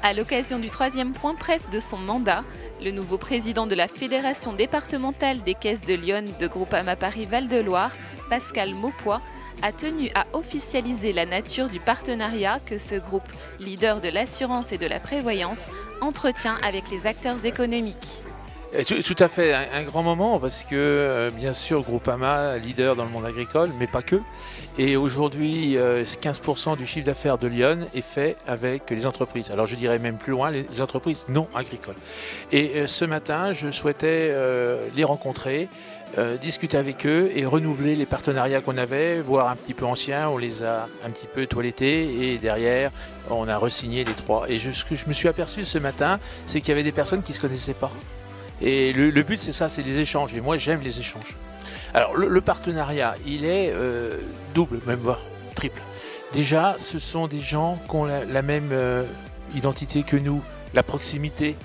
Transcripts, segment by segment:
À l'occasion du 3e point presse de son mandat, le nouveau président de la Fédération départementale des caisses de Lyon de Groupama Paris Val-de-Loire, Pascal Maupoy, a tenu à officialiser la nature du partenariat que ce groupe, leader de l'assurance et de la prévoyance, entretient avec les acteurs économiques. Tout à fait, un grand moment parce que bien sûr Groupama, leader dans le monde agricole, mais pas que. Et aujourd'hui, 15% du chiffre d'affaires de Lyon est fait avec les entreprises. Alors je dirais même plus loin, les entreprises non agricoles. Et ce matin, je souhaitais les rencontrer, discuter avec eux et renouveler les partenariats qu'on avait, voire un petit peu anciens, on les a un petit peu toilettés et derrière, on a re-signé les 3. Et ce que je me suis aperçu ce matin, c'est qu'il y avait des personnes qui ne se connaissaient pas. Et le but, c'est ça, c'est les échanges. Et moi, j'aime les échanges. Alors, le partenariat, il est double, même voire triple. Déjà, ce sont des gens qui ont la même identité que nous, la proximité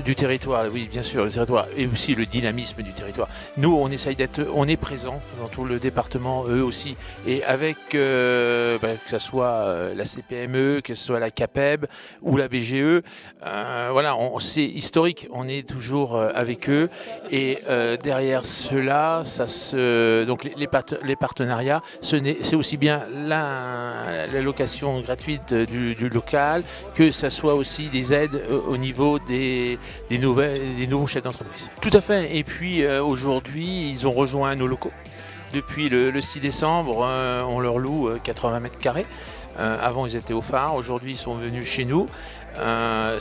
du territoire, oui, bien sûr, le territoire, et aussi le dynamisme du territoire. Nous, on essaye on est présent dans tout le département, eux aussi, et avec que ce soit la CPME, que ce soit la CAPEB ou la BGE, voilà, c'est historique, on est toujours avec eux, et derrière cela, donc les partenariats, c'est aussi bien la location gratuite du local, que ça soit aussi des aides au niveau des nouveaux chefs d'entreprise. Tout à fait. Et puis aujourd'hui, ils ont rejoint nos locaux. Depuis le 6 décembre, on leur loue 80 mètres carrés. Avant, ils étaient au phare. Aujourd'hui, ils sont venus chez nous.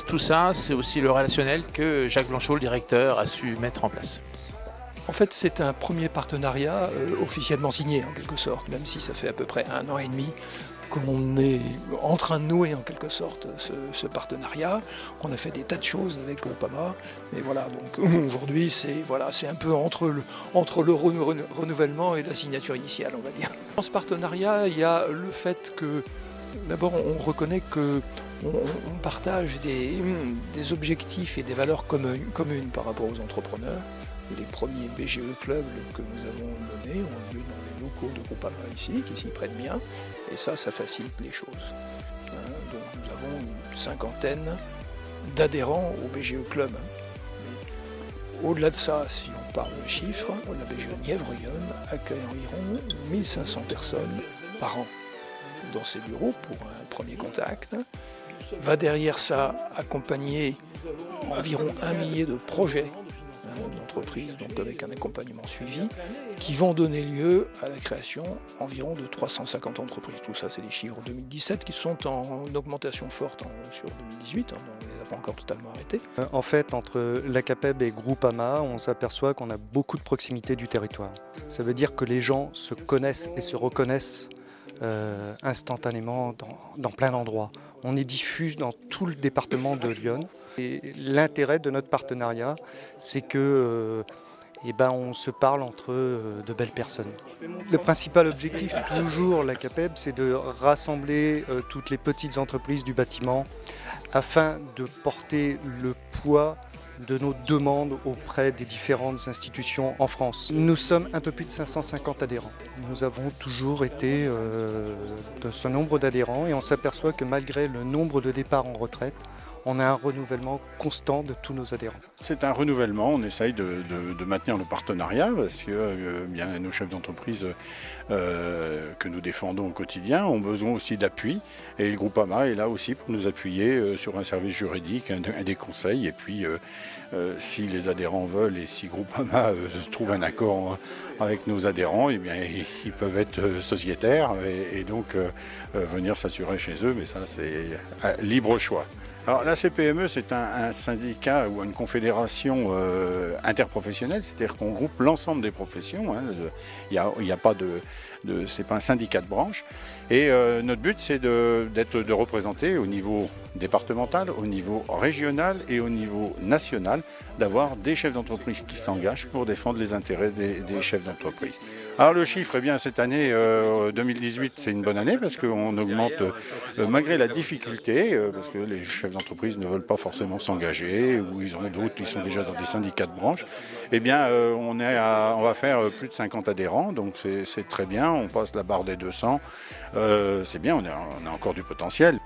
Tout ça, c'est aussi le relationnel que Jacques Blanchot, le directeur, a su mettre en place. En fait, c'est un premier partenariat officiellement signé, en quelque sorte, même si ça fait à peu près 1 an et demi qu'on est en train de nouer en quelque sorte ce partenariat. On a fait des tas de choses avec Groupama, et voilà, donc aujourd'hui c'est un peu entre le renouvellement et la signature initiale, on va dire. Dans ce partenariat, il y a le fait que d'abord on reconnaît que on partage des objectifs et des valeurs communes par rapport aux entrepreneurs. Les premiers BGE clubs que nous avons menés ont lieu dans les locaux de Groupama ici, qui s'y prêtent bien, et ça facilite les choses. Donc nous avons une 50aine d'adhérents au BGE club. Au-delà de ça, si on parle de chiffres, la BGE Nièvre-Yonne accueille environ 1500 personnes par an dans ses bureaux pour un premier contact. Va derrière ça accompagner environ 1 millier de projets d'entreprises, donc avec un accompagnement suivi, qui vont donner lieu à la création environ de 350 entreprises. Tout ça, c'est des chiffres 2017 qui sont en augmentation forte sur 2018, on ne les a pas encore totalement arrêtés. En fait, entre la CAPEB et Groupama, on s'aperçoit qu'on a beaucoup de proximité du territoire. Ça veut dire que les gens se connaissent et se reconnaissent instantanément dans plein d'endroits. On est diffus dans tout le département de Lyon. Et l'intérêt de notre partenariat, c'est que on se parle entre de belles personnes. Le principal objectif, toujours la CAPEB, c'est de rassembler toutes les petites entreprises du bâtiment afin de porter le poids de nos demandes auprès des différentes institutions en France. Nous sommes un peu plus de 550 adhérents. Nous avons toujours été de ce nombre d'adhérents et on s'aperçoit que malgré le nombre de départs en retraite, on a un renouvellement constant de tous nos adhérents. C'est un renouvellement, on essaye de maintenir le partenariat parce que bien, nos chefs d'entreprise que nous défendons au quotidien ont besoin aussi d'appui et le Groupama est là aussi pour nous appuyer sur un service juridique, des conseils et puis si les adhérents veulent et si Groupama trouve un accord avec nos adhérents, eh bien, ils peuvent être sociétaires et donc venir s'assurer chez eux, mais ça c'est libre choix. Alors la CPME, c'est un syndicat ou une confédération interprofessionnelle, c'est-à-dire qu'on groupe l'ensemble des professions. Il n'y a pas c'est pas un syndicat de branche. Et notre but, c'est de représenter au niveau départemental, au niveau régional et au niveau national, d'avoir des chefs d'entreprise qui s'engagent pour défendre les intérêts des chefs d'entreprise. Alors le chiffre, eh bien, cette année 2018, c'est une bonne année parce qu'on augmente malgré la difficulté, parce que les chefs d'entreprise ne veulent pas forcément s'engager, ou ils ont d'autres qui sont déjà dans des syndicats de branche. Eh bien, on va faire plus de 50 adhérents, donc c'est très bien, on passe la barre des 200. C'est bien, on a encore du potentiel.